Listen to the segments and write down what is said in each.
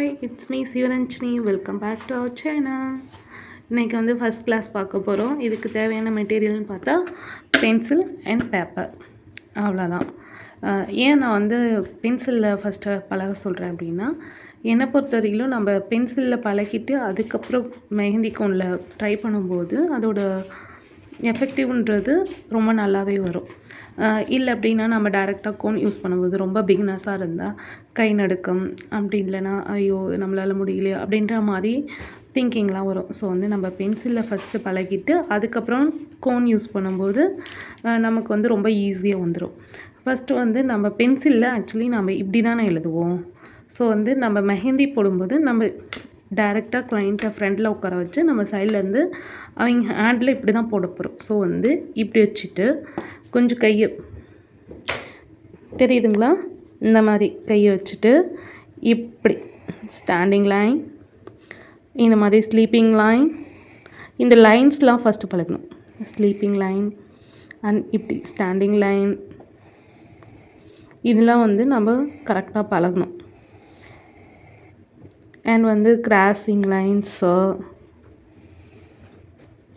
Hi, it's me Sivaranjini. Welcome back to our channel. இன்றைக்கி வந்து first class பார்க்க போகிறோம். இதுக்கு தேவையான மெட்டீரியல்னு பார்த்தா பென்சில் அண்ட் பேப்பர், அவ்வளோதான். ஏன் நான் வந்து பென்சிலில் ஃபஸ்ட்டு பழக சொல்கிறேன் அப்படின்னா, என்னை பொறுத்த வரையிலும் நம்ம பென்சிலில் பழகிட்டு அதுக்கப்புறம் மெஹந்தி கோனில் ட்ரை பண்ணும்போது அதோட எஃபெக்டிவ்ன்றது ரொம்ப நல்லாவே வரும். இல்லை அப்படின்னா நம்ம டைரெக்டாக கோன் யூஸ் பண்ணும்போது ரொம்ப பிகினர்ஸாக இருந்தால் கை நடுக்கம், அப்படி இல்லைன்னா ஐயோ நம்மளால் முடியலையோ அப்படின்ற மாதிரி திங்கிங்லாம் வரும். ஸோ வந்து நம்ம பென்சிலில் ஃபஸ்ட்டு பழகிட்டு அதுக்கப்புறம் கோன் யூஸ் பண்ணும்போது நமக்கு வந்து ரொம்ப ஈஸியாக வந்துடும். ஃபஸ்ட்டு வந்து நம்ம பென்சிலில் ஆக்சுவலி நம்ம இப்படி தானே எழுதுவோம். ஸோ வந்து நம்ம மெஹந்தி போடும்போது நம்ம டைரெக்டாக கிளைண்ட்டை ஃப்ரெண்டில் உட்கார வச்சு நம்ம சைட்லேருந்து அவங்க ஹேண்டில் இப்படி தான் போட போகிறோம். ஸோ வந்து இப்படி வச்சுட்டு கொஞ்சம் கையை தெரியுதுங்களா, இந்த மாதிரி கையை வச்சுட்டு இப்படி ஸ்டாண்டிங் லைன், இந்த மாதிரி ஸ்லீப்பிங் லைன், இந்த லைன்ஸ்லாம் ஃபஸ்ட்டு பழகணும். ஸ்லீப்பிங் லைன் அண்ட் இப்படி ஸ்டாண்டிங் லைன், இதெல்லாம் வந்து நம்ம கரெக்டாக பழகணும். அண்ட் வந்து கிராசிங் லைன்ஸு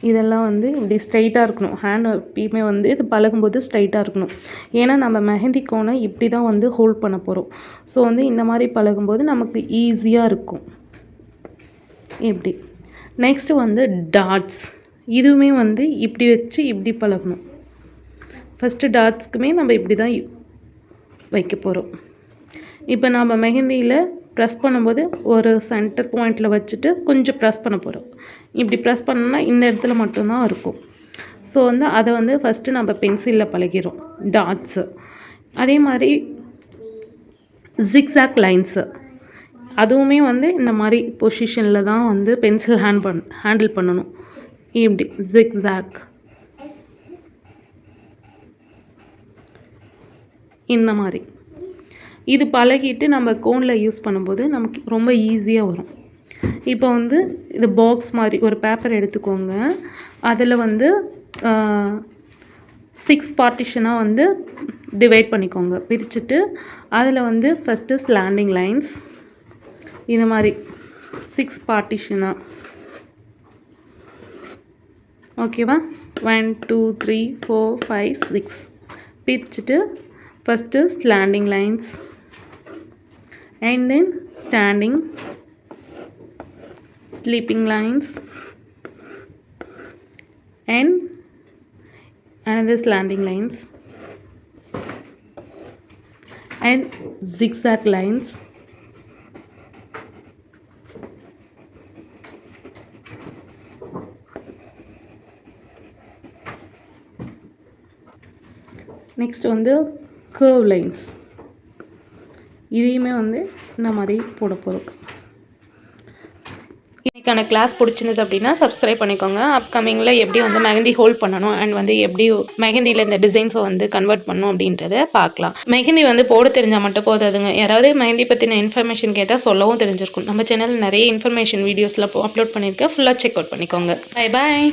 இதெல்லாம் வந்து இப்படி ஸ்ட்ரைட்டாக இருக்கணும். ஹேண்ட் எப்பயுமே வந்து இது பழகும்போது ஸ்ட்ரைட்டாக இருக்கணும். ஏன்னா நம்ம மெஹந்தி கோனை இப்படி தான் வந்து ஹோல்ட் பண்ண போகிறோம். ஸோ வந்து இந்த மாதிரி பழகும்போது நமக்கு ஈஸியாக இருக்கும். இப்படி நெக்ஸ்ட்டு வந்து டாட்ஸ், இதுவுமே வந்து இப்படி வச்சு இப்படி பழகணும். ஃபஸ்ட்டு டாட்ஸ்க்குமே நம்ம இப்படி தான் வைக்க போகிறோம். இப்போ நம்ம மெஹந்தியில் ப்ரெஸ் பண்ணும்போது ஒரு சென்டர் பாயிண்டில் வச்சுட்டு கொஞ்சம் ப்ரெஸ் பண்ண போகிறோம். இப்படி ப்ரெஸ் பண்ணோன்னா இந்த இடத்துல மட்டும்தான் இருக்கும். ஸோ வந்து அதை வந்து ஃபஸ்ட்டு நம்ம பென்சிலில் பழகிறோம் டாட்ஸு. அதே மாதிரி ஜிக்ஸாக் லைன்ஸு, அதுவுமே வந்து இந்த மாதிரி பொசிஷனில் தான் வந்து பென்சில் ஹேண்டில் பண்ணணும். இப்படி ஜிக்ஸாக் இந்த மாதிரி இது பழகிட்டு நம்ம கோனில் யூஸ் பண்ணும்போது நமக்கு ரொம்ப ஈஸியாக வரும். இப்போ வந்து இது பாக்ஸ் மாதிரி ஒரு பேப்பர் எடுத்துக்கோங்க. அதில் வந்து 6 பார்ட்டிஷனாக வந்து டிவைட் பண்ணிக்கோங்க. பிரிச்சுட்டு அதில் வந்து ஃபஸ்ட்டு ஸ்லாண்டிங் லைன்ஸ் இந்த மாதிரி 6 பார்ட்டிஷனாக, ஓகேவா? 1 2 3 4 5 6 பிரிச்சுட்டு first slanting lines and then standing, sleeping lines and another slanting lines and zigzag lines. Next வந்து curve lines, இதையுமே வந்து இந்த மாதிரி போட போகிறோம். இன்றைக்கான கிளாஸ் பிடிச்சிருந்தது அப்படின்னா சப்ஸ்கிரைப் பண்ணிக்கோங்க. அப்கமிங்கில் எப்படி வந்து மெஹந்தி ஹோல்ட் பண்ணணும் அண்ட் வந்து எப்படி மெஹந்தியில் இந்த டிசைன்ஸை வந்து கன்வெர்ட் பண்ணணும் அப்படின்றத பார்க்கலாம். மெஹந்தி வந்து போட தெரிஞ்சால் மட்டும் போதாதுங்க. யாராவது மெஹந்தி பற்றின இன்ஃபர்மேஷன் கேட்டால் சொல்லவும் தெரிஞ்சிருக்கும். நம்ம சேனலில் நிறைய இன்ஃபர்மேஷன் வீடியோஸில் அப்லோட் பண்ணியிருக்கேன். ஃபுல்லாக செக் அவுட் பண்ணிக்கோங்க. Bye bye.